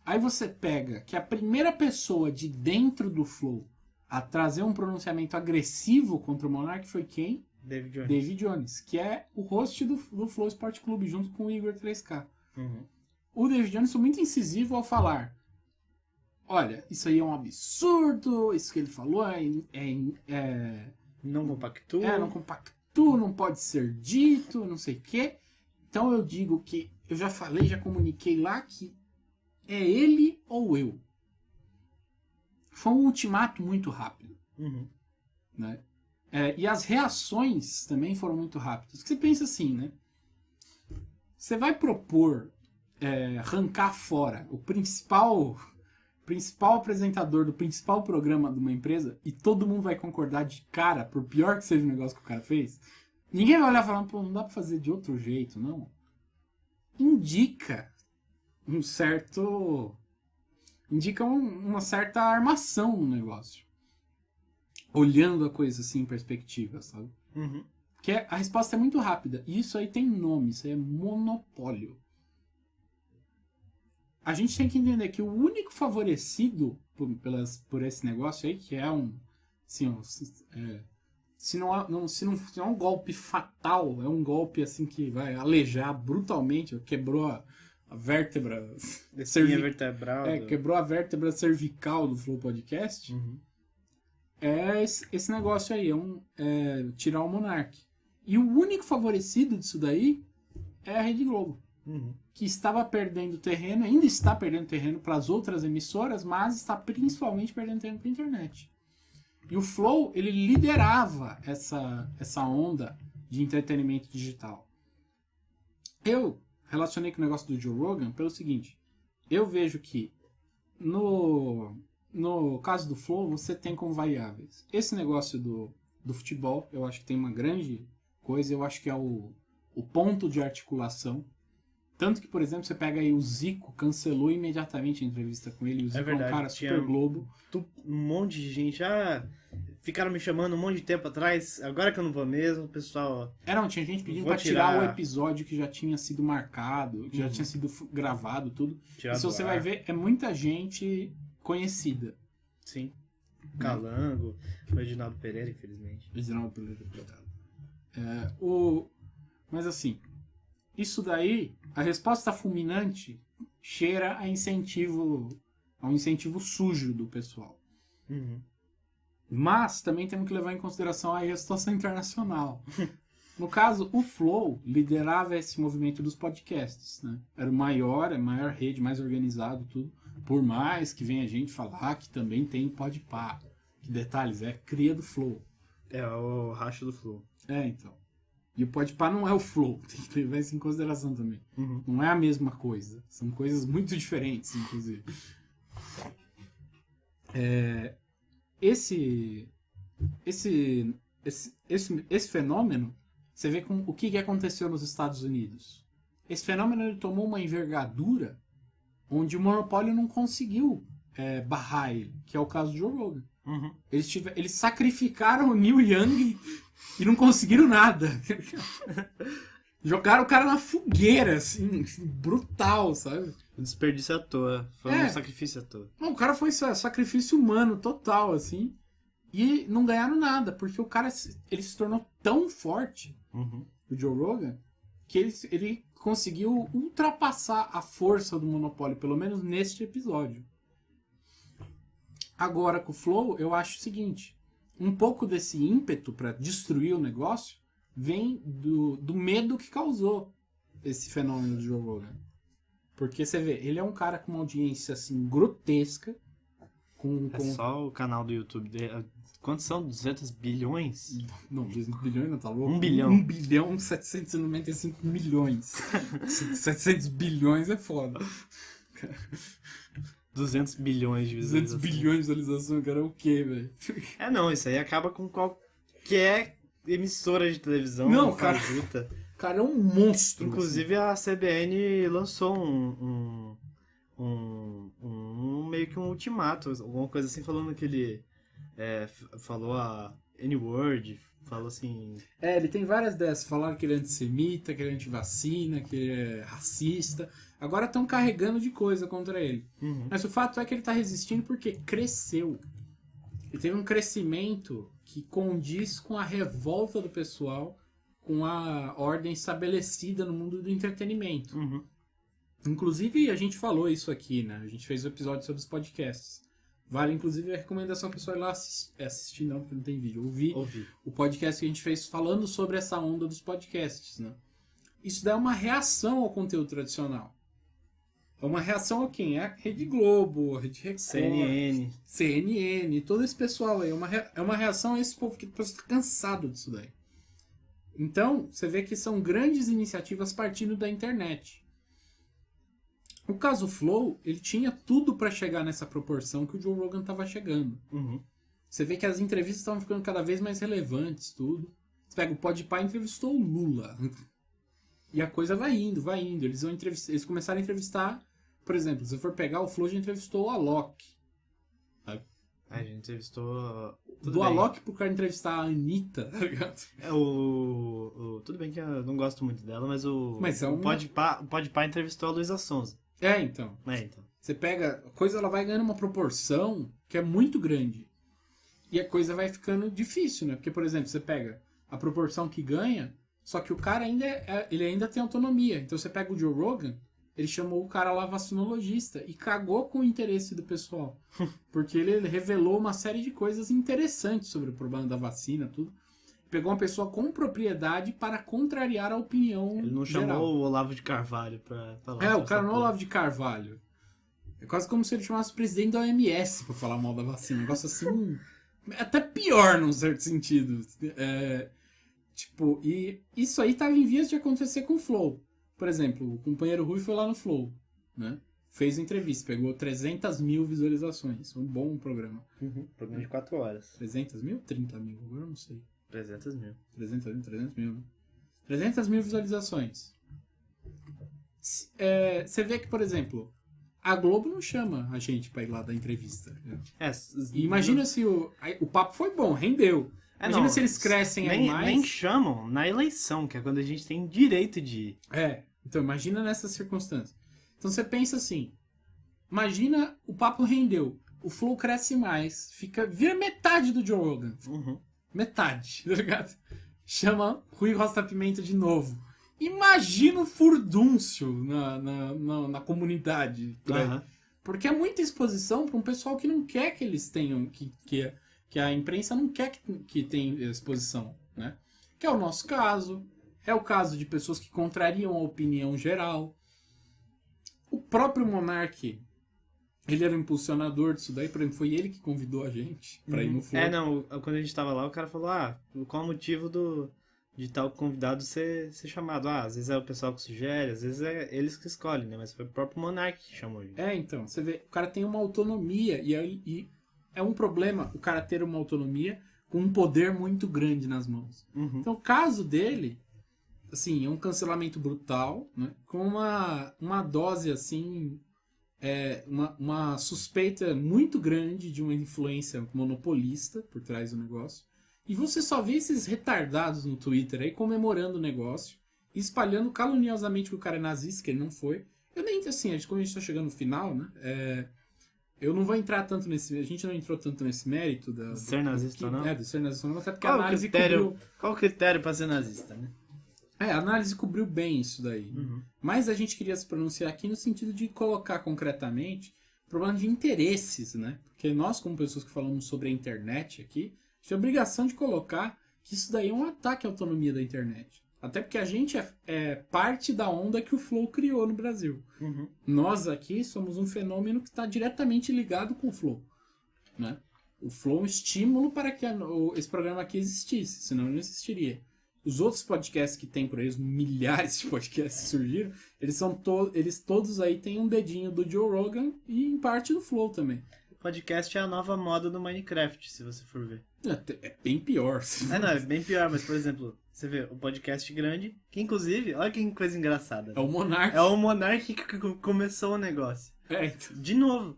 Aí você pega que a primeira pessoa de dentro do Flow a trazer um pronunciamento agressivo contra o Monark foi quem? David Jones, que é o host do Flow Sport Clube, junto com o Igor 3K. Uhum. O David Jones foi muito incisivo ao falar: olha, isso aí é um absurdo, isso que ele falou não compactua. Não compactua, não pode ser dito, não sei o quê. Então eu digo que eu já falei, já comuniquei lá que é ele ou eu. Foi um ultimato muito rápido. Uhum. Né? E as reações também foram muito rápidas. Você pensa assim, né? Você vai propor arrancar fora o principal apresentador do principal programa de uma empresa e todo mundo vai concordar de cara, por pior que seja o negócio que o cara fez, ninguém vai olhar falando, pô, não dá pra fazer de outro jeito, não. Indica uma certa armação no negócio. Olhando a coisa assim em perspectiva, sabe? Uhum. Que a resposta é muito rápida. E isso aí tem nome, isso aí é monopólio. A gente tem que entender que o único favorecido por esse negócio aí, que é se não é um golpe fatal, é um golpe assim que vai alejar brutalmente, quebrou a vértebra vertebral. Quebrou a vértebra cervical do Flow Podcast. Uhum. Esse negócio aí, tirar o Monark. E o único favorecido disso daí é a Rede Globo. que estava perdendo terreno, ainda está perdendo terreno para as outras emissoras, mas está principalmente perdendo terreno para a internet. E o Flow, ele liderava essa onda de entretenimento digital. Eu relacionei com o negócio do Joe Rogan pelo seguinte, eu vejo que no caso do Flow, você tem como variáveis esse negócio do futebol, eu acho que tem uma grande coisa, eu acho que é o ponto de articulação. Tanto que, por exemplo, você pega aí o Zico, cancelou imediatamente a entrevista com ele, o Zico é um cara super globo. Um monte de gente, ficaram me chamando um monte de tempo atrás, agora que eu não vou mesmo, pessoal... Tinha gente pedindo pra tirar o episódio que já tinha sido marcado, que já tinha sido gravado, tudo. E se você vai ver, é muita gente conhecida. Sim. Calango, o Reginaldo Pereira, infelizmente. Reginaldo Pereira, coitado. Mas assim, isso daí, a resposta fulminante cheira a um incentivo sujo do pessoal. Mas também temos que levar em consideração aí a situação internacional. No caso, o Flow liderava esse movimento dos podcasts, né? Era a maior rede, mais organizado, tudo. Por mais que venha gente falar que também tem o Podpah. Que detalhes, é cria do Flow. É o racho do Flow. Então. E o Podpah não é o Flow, tem que levar isso em consideração também. Não é a mesma coisa. São coisas muito diferentes, inclusive. Esse fenômeno, você vê com o que aconteceu nos Estados Unidos. Esse fenômeno ele tomou uma envergadura onde o monopólio não conseguiu barrar ele, que é o caso do Joe Rogan. Eles sacrificaram o Neil Young e não conseguiram nada. Jogaram o cara na fogueira, assim, brutal, sabe? Um desperdício à toa. Foi um sacrifício à toa. Não, o cara foi sacrifício humano total, assim. E não ganharam nada, porque o cara ele se tornou tão forte, o Joe Rogan, que ele conseguiu ultrapassar a força do monopólio, pelo menos neste episódio. Agora, com o Flow, eu acho o seguinte, um pouco desse ímpeto para destruir o negócio vem do medo que causou esse fenômeno do Joe Rogan. Porque você vê, ele é um cara com uma audiência assim grotesca. Só o canal do YouTube dele. Quantos são? 200 bilhões? Não, 200 bilhões não, tá louco? 1 bilhão. 1 bilhão e 795 milhões. 700 bilhões é foda. 200 bilhões de visualizações. 200 bilhões de visualizações, cara, é o quê, velho? Não, isso aí acaba com qualquer emissora de televisão. Não, cara. Fajuta. Cara, é um monstro. Inclusive assim. A CBN lançou meio que um ultimato, alguma coisa assim, falando que ele falou a N-word, falou assim... Ele tem várias dessas. Falaram que ele é antissemita, que ele é antivacina, que ele é racista. Agora estão carregando de coisa contra ele. Mas o fato é que ele está resistindo porque cresceu. Ele teve um crescimento que condiz com a revolta do pessoal, com a ordem estabelecida no mundo do entretenimento. Inclusive, a gente falou isso aqui, né? A gente fez um episódio sobre os podcasts. Vale, inclusive, a recomendação a pessoa ir lá assistir, não, porque não tem vídeo. Ouvir o podcast que a gente fez falando sobre essa onda dos podcasts, né? Isso dá uma reação ao conteúdo tradicional. É uma reação a quem? É a Rede Globo, a Rede Record, CNN, todo esse pessoal aí. É uma reação a esse povo que está cansado disso daí. Então, você vê que são grandes iniciativas partindo da internet. O caso Flow, ele tinha tudo para chegar nessa proporção que o Joe Rogan estava chegando. Você vê que as entrevistas estavam ficando cada vez mais relevantes, tudo. Você pega o Podpah, entrevistou o Lula. E a coisa vai indo. Eles começaram a entrevistar, por exemplo, se for pegar o Flow, já entrevistou o Alok. Sabe? A gente entrevistou... Do Alok pro cara entrevistar a Anitta, tá ligado? Tudo bem que eu não gosto muito dela, mas o Podpah entrevistou a Luísa Sonza. Então. Você pega... A coisa ela vai ganhando uma proporção que é muito grande. E a coisa vai ficando difícil, né? Porque, por exemplo, você pega a proporção que ganha, só que o cara ele ainda tem autonomia. Então você pega o Joe Rogan, ele chamou o cara lá vacinologista e cagou com o interesse do pessoal. Porque ele revelou uma série de coisas interessantes sobre o problema da vacina, tudo. pegou uma pessoa com propriedade para contrariar a opinião Ele não geral. chamou o Olavo de Carvalho pra falar. É, o sobre cara essa não é o porra. Olavo de Carvalho. É quase como se ele chamasse o presidente da OMS pra falar mal da vacina. Um negócio assim, até pior num certo sentido. Tipo, e isso aí tava em vias de acontecer com o Flow. Por exemplo, o companheiro Rui foi lá no Flow, né? Fez entrevista, pegou 300 mil visualizações. Um bom programa. Programa de 4 horas. 300 mil? 30 mil? Agora eu não sei. 300 mil. 300 mil, né? 300 mil visualizações. Você vê que, por exemplo, a Globo não chama a gente pra ir lá dar entrevista. Né? E imagina se o papo foi bom, rendeu. Imagina se eles crescem aí mais. Nem chamam na eleição, que é quando a gente tem direito de ir. Então imagina nessas circunstâncias. Então você pensa assim, imagina o papo rendeu, o Flow cresce mais, vira metade do Joe Rogan. Metade, tá ligado? Chama Rui Costa Pimenta de novo. Imagina o furdúncio na comunidade. Porque é muita exposição para um pessoal que não quer que eles tenham, que a imprensa não quer que tenha exposição, né? Que é o nosso caso, é o caso de pessoas que contrariam a opinião geral. O próprio Monark, ele era o impulsionador disso daí, por exemplo, foi ele que convidou a gente pra ir no Flow. Quando a gente tava lá, o cara falou, qual o motivo de tal convidado ser chamado? Às vezes é o pessoal que sugere, às vezes é eles que escolhem, né? Mas foi o próprio Monark que chamou ele. Então, você vê, o cara tem uma autonomia, e é um problema o cara ter uma autonomia com um poder muito grande nas mãos. Então, o caso dele, assim, é um cancelamento brutal, né? Com uma dose, assim, uma suspeita muito grande de uma influência monopolista por trás do negócio. E você só vê esses retardados no Twitter aí comemorando o negócio, espalhando caluniosamente que o cara é nazista, que ele não foi. Eu nem, assim, como a gente tá chegando no final, né? Eu não vou entrar tanto nesse... A gente não entrou tanto nesse mérito De ser nazista ou não? De ser nazista ou não, até porque Qual a análise Qual o critério pra ser nazista, né? A análise cobriu bem isso daí. Mas a gente queria se pronunciar aqui no sentido de colocar concretamente problema de interesses, né? Porque nós, como pessoas que falamos sobre a internet aqui, a gente tem a obrigação de colocar que isso daí é um ataque à autonomia da internet. Até porque a gente é parte da onda que o Flow criou no Brasil. Nós aqui somos um fenômeno que está diretamente ligado com o Flow, né? O Flow é um estímulo para que esse programa aqui existisse, senão ele não existiria. Os outros podcasts que tem por aí, os milhares de podcasts que surgiram, eles todos aí têm um dedinho do Joe Rogan e em parte do Flow também. O podcast é a nova moda do Minecraft, se você for ver. É bem pior. É bem pior, mas por exemplo, você vê o podcast grande, que inclusive, olha que coisa engraçada. É o Monark. É o Monark que começou o negócio. Então. De novo.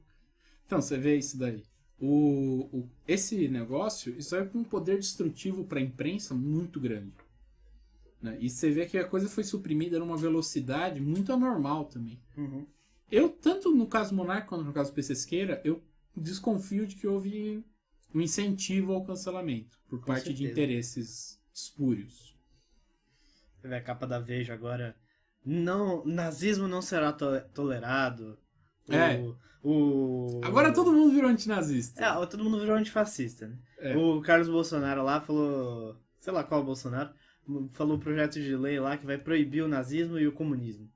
Então, você vê isso daí. Esse negócio, isso é um poder destrutivo para a imprensa muito grande. Né? E você vê que a coisa foi suprimida numa velocidade muito anormal também. Eu, tanto no caso Monark quanto no caso Pesqueira, eu desconfio de que houve um incentivo ao cancelamento por parte de interesses espúrios. Você vê a capa da Veja agora. Não, nazismo não será tolerado. Agora todo mundo virou antinazista. Todo mundo virou antifascista, né? O Carlos Bolsonaro lá falou... Sei lá qual Bolsonaro. Falou um projeto de lei lá que vai proibir o nazismo e o comunismo.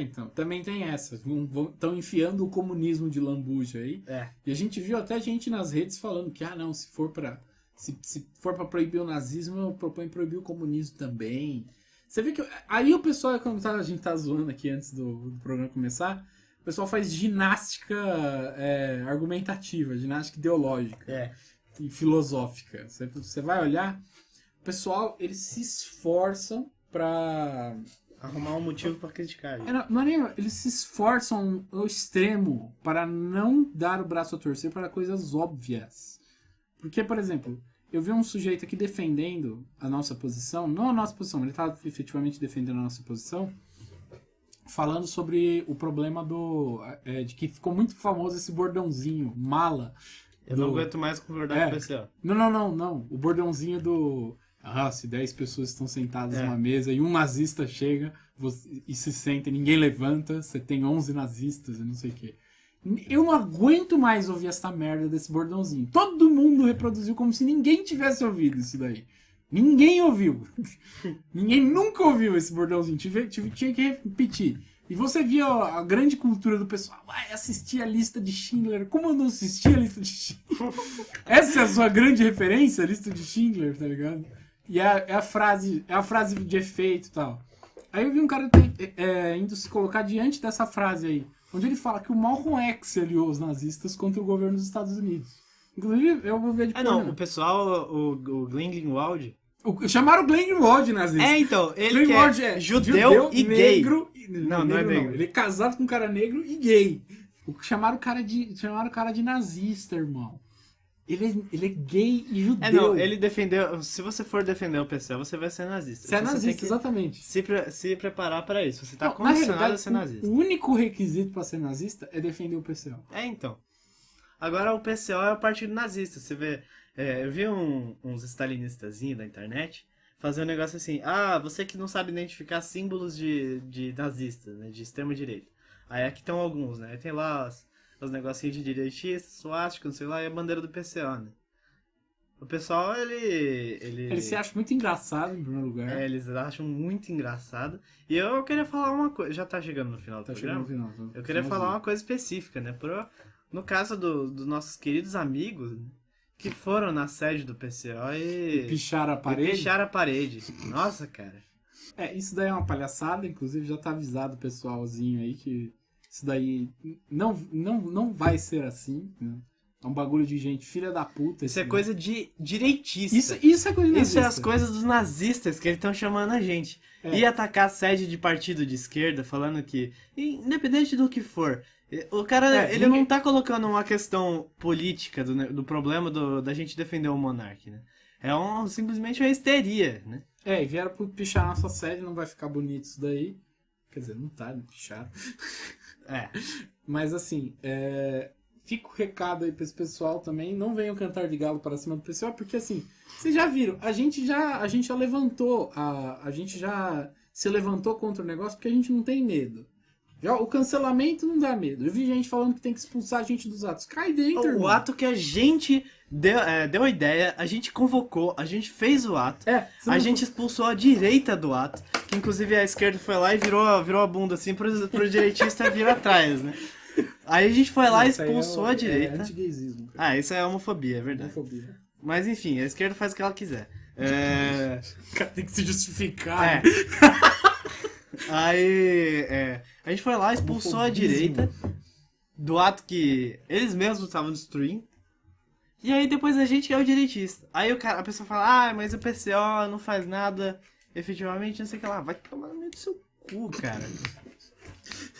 Então, também tem essa. Estão enfiando o comunismo de lambuja aí. E a gente viu até gente nas redes falando que, não, se for pra proibir o nazismo, eu proponho proibir o comunismo também. Você vê que... Aí o pessoal, como a gente tá zoando aqui antes do programa começar, o pessoal faz ginástica argumentativa, ginástica ideológica e filosófica. Você vai olhar... O pessoal, eles se esforçam pra... Arrumar um motivo pra criticar. Eles se esforçam ao extremo para não dar o braço a torcer para coisas óbvias. Porque, por exemplo, eu vi um sujeito aqui defendendo a nossa posição, não a nossa posição, ele estava efetivamente defendendo a nossa posição, falando sobre o problema de que ficou muito famoso esse bordãozinho, mala. Eu não aguento mais concordar com você. Não. O bordãozinho do... se 10 pessoas estão sentadas numa mesa e um nazista chega e se senta e ninguém levanta, você tem 11 nazistas e não sei o quê. Eu não aguento mais ouvir essa merda desse bordãozinho. Todo mundo reproduziu como se ninguém tivesse ouvido isso daí. Ninguém ouviu. Ninguém nunca ouviu esse bordãozinho. Tinha que repetir. E você via a grande cultura do pessoal. Vai assistir a lista de Schindler. Como eu não assisti a lista de Schindler? Essa é a sua grande referência, a lista de Schindler, tá ligado? E é a frase de efeito e tal. Aí eu vi um cara indo se colocar diante dessa frase aí. Onde ele fala que o Malcolm X aliou os nazistas contra o governo dos Estados Unidos. Inclusive, eu vou ver depois. Não, o pessoal, o Glenn Greenwald... Chamaram o Glenn Greenwald nazista. Então, ele Glenn Greenwald é judeu e negro, gay. Não é negro. Ele é casado com um cara negro e gay. Chamaram o cara de nazista, irmão. Ele é gay e judeu. Ele defendeu... Se você for defender o PCO, você vai ser nazista. Você é nazista, exatamente. Se preparar pra isso. Você tá condicionado a ser nazista. O único requisito pra ser nazista é defender o PCO. Então. Agora o PCO é o partido nazista. Você vê... eu vi uns stalinistas da internet fazer um negócio assim. Você que não sabe identificar símbolos de nazistas, né? De extrema-direita. Aí aqui estão alguns, né? Tem lá os negocinhos de direitistas, suástica, não sei lá, e a bandeira do PCO, né? O pessoal, ele se acha muito engraçado, em primeiro lugar. Eles acham muito engraçado. E eu queria falar uma coisa... Já tá chegando no final do programa? Chegando no final. Eu queria falar uma coisa específica, né? No caso dos nossos queridos amigos que foram na sede do PCO e picharam a parede. Picharam a parede. Nossa, cara. Isso daí é uma palhaçada, inclusive já tá avisado o pessoalzinho aí que isso daí não vai ser assim, né? É um bagulho de gente filha da puta. Isso é coisa de direitista. Isso é coisa de nazista. Isso é as coisas dos nazistas que eles estão chamando a gente. E atacar a sede de partido de esquerda, falando que, independente do que for, o cara ele não tá colocando uma questão política do problema da gente defender o monarca, né? É simplesmente uma histeria, né? E vieram pichar a nossa sede, não vai ficar bonito isso daí. Quer dizer, não tá, picharam. Mas assim, fica o recado aí pra esse pessoal também. Não venham cantar de galo para cima do pessoal, porque assim, vocês já viram, a gente já levantou, a gente já se levantou contra o negócio porque a gente não tem medo. O cancelamento não dá medo. Eu vi gente falando que tem que expulsar a gente dos atos. Cai dentro, irmão. O ato que a gente deu a ideia, a gente convocou, a gente fez o ato, a gente expulsou a direita do ato, que inclusive a esquerda foi lá e virou a bunda assim pro direitista vir atrás, né? Aí a gente foi lá e expulsou a direita. É anti-gaysismo. Isso é homofobia, é verdade. Homofobia. Mas enfim, a esquerda faz o que ela quiser. O cara tem que se justificar. Aí a gente foi lá, expulsou a direita do ato que eles mesmos estavam destruindo. E aí depois a gente é o direitista. Aí a pessoa fala, mas o PCO não faz nada efetivamente, não sei o que lá. Vai tomar no meio do seu cu, cara.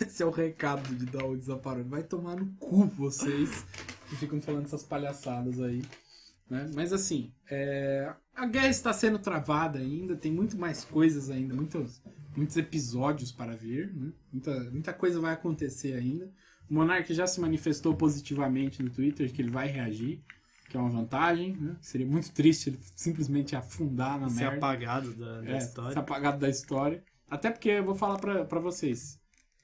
Esse é o recado de dar o desaparando. Vai tomar no cu vocês que ficam falando essas palhaçadas aí. Né? Mas assim, a guerra está sendo travada ainda, tem muito mais coisas ainda, muitos episódios para vir, né? Muita coisa vai acontecer ainda. O Monark já se manifestou positivamente no Twitter que ele vai reagir, que é uma vantagem, né? Seria muito triste ele simplesmente afundar na merda. Ser apagado da história. Ser apagado da história. Até porque eu vou falar pra vocês.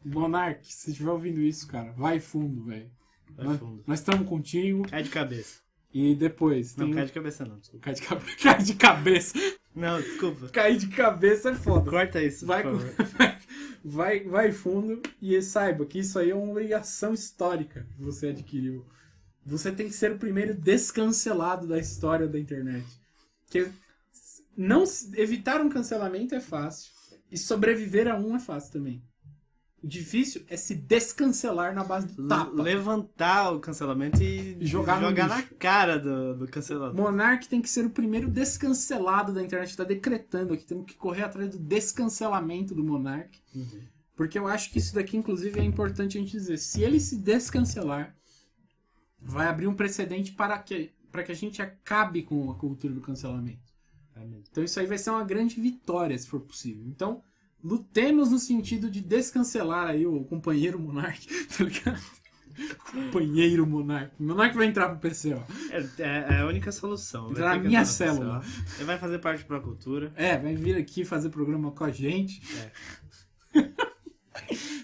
Monark, se você estiver ouvindo isso, cara, vai fundo, velho. Nós estamos contigo. Cai de cabeça. E depois... Não, cai de cabeça não, desculpa. Cai de cabeça. Não, desculpa. Cair de cabeça é foda. Corta isso, por favor. Vai fundo e saiba que isso aí é uma obrigação histórica que você adquiriu. Você tem que ser o primeiro descancelado da história da internet. Que evitar um cancelamento é fácil. E sobreviver a um é fácil também. O difícil é se descancelar na base do tapa. Levantar o cancelamento e jogar na cara do cancelador. Monark tem que ser o primeiro descancelado da internet. Está decretando aqui. Temos que correr atrás do descancelamento do Monark. Uhum. Porque eu acho que isso daqui, inclusive, é importante a gente dizer. Se ele se descancelar, vai abrir um precedente para que a gente acabe com a cultura do cancelamento. Então isso aí vai ser uma grande vitória, se for possível. Então, lutemos no sentido de descancelar aí o companheiro Monark, tá ligado? Companheiro Monark. O Monark vai entrar pro PCO. É a única solução. Entrar na minha célula. Ele vai fazer parte pra cultura. Vai vir aqui fazer programa com a gente.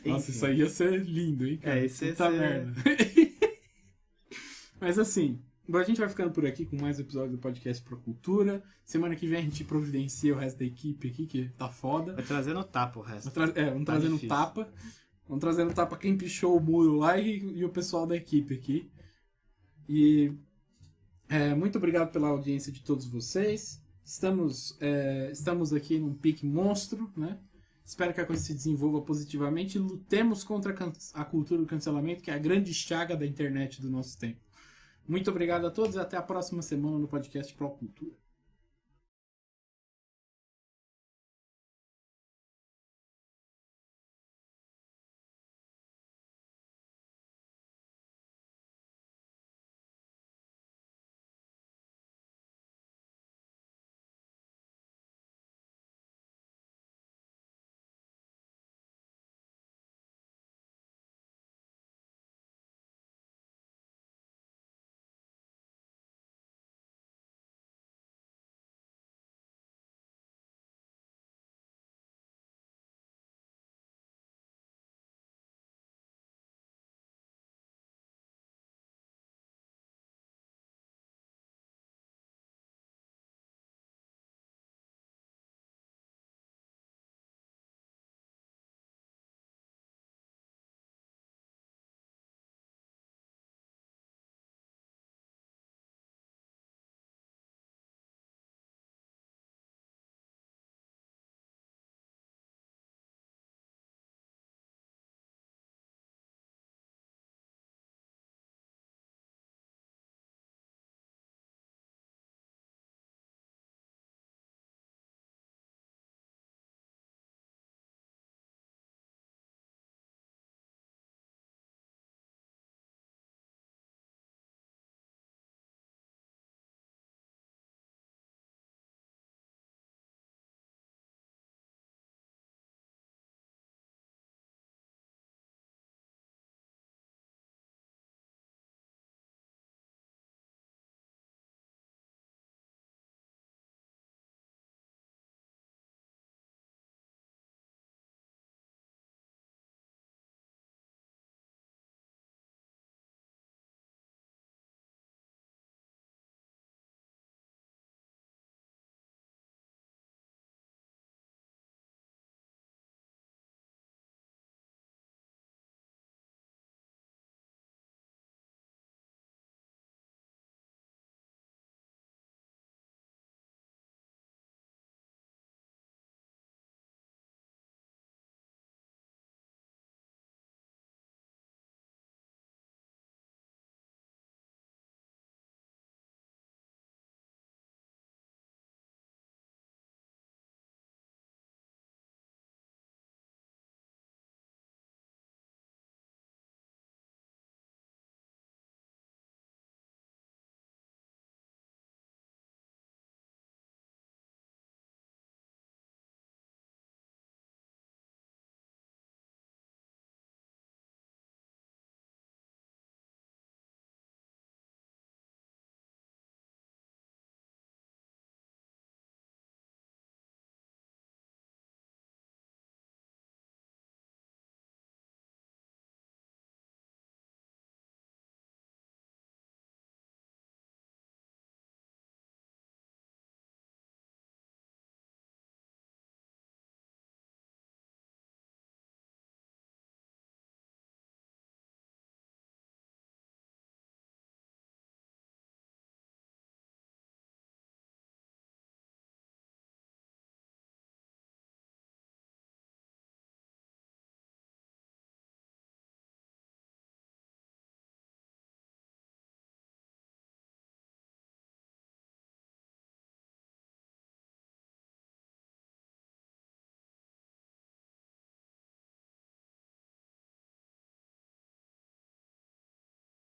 Nossa, isso aí ia ser lindo, hein, cara? Isso ia Puta ser... merda. Mas assim, A gente vai ficando por aqui com mais episódios do podcast Pro Cultura. Semana que vem a gente providencia o resto da equipe aqui, que tá foda. Vai trazer no tapa o resto. Vamos trazer no tapa. Vamos trazer no tapa quem pichou o muro lá e o pessoal da equipe aqui. E muito obrigado pela audiência de todos vocês. Estamos aqui num pique monstro, né? Espero que a coisa se desenvolva positivamente e lutemos contra a cultura do cancelamento, que é a grande chaga da internet do nosso tempo. Muito obrigado a todos e até a próxima semana no podcast Pro Cultura.